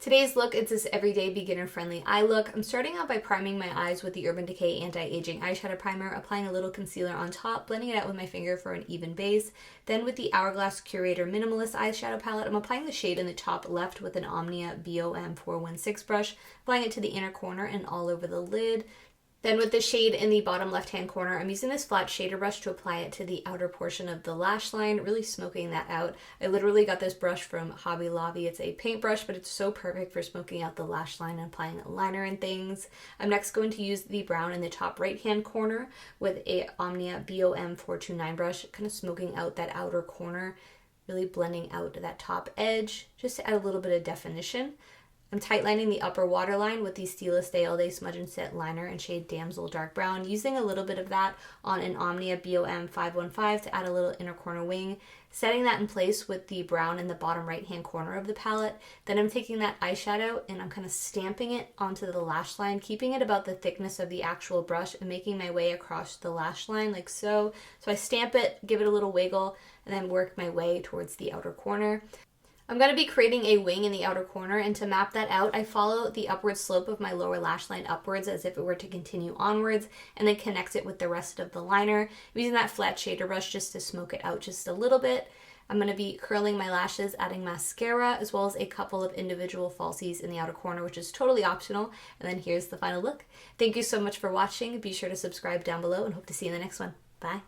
Today's look is this everyday beginner-friendly eye look. I'm starting out by priming my eyes with the Urban Decay Anti-Aging Eyeshadow Primer, applying a little concealer on top, blending it out with my finger for an even base. Then with the Hourglass Curator Minimalist Eyeshadow Palette, I'm applying the shade in the top left with an Omnia BOM-416 brush, applying it to the inner corner and all over the lid. Then with the shade in the bottom left-hand corner, I'm using this flat shader brush to apply it to the outer portion of the lash line, really smoking that out. I literally got this brush from Hobby Lobby. It's a paintbrush, but it's so perfect for smoking out the lash line and applying liner and things. I'm next going to use the brown in the top right-hand corner with a Omnia BOM-429 brush, kind of smoking out that outer corner, really blending out that top edge, just to add a little bit of definition. I'm tightlining the upper waterline with the Stila Stay All Day Smudge and Set Liner in shade Damsel Dark Brown, using a little bit of that on an Omnia BOM-515 to add a little inner corner wing, setting that in place with the brown in the bottom right-hand corner of the palette. Then I'm taking that eyeshadow and I'm kind of stamping it onto the lash line, keeping it about the thickness of the actual brush and making my way across the lash line like so. So I stamp it, give it a little wiggle, and then work my way towards the outer corner. I'm going to be creating a wing in the outer corner, and to map that out, I follow the upward slope of my lower lash line upwards as if it were to continue onwards, and then connect it with the rest of the liner. I'm using that flat shader brush just to smoke it out just a little bit. I'm going to be curling my lashes, adding mascara, as well as a couple of individual falsies in the outer corner, which is totally optional. And then here's the final look. Thank you so much for watching. Be sure to subscribe down below and hope to see you in the next one. Bye.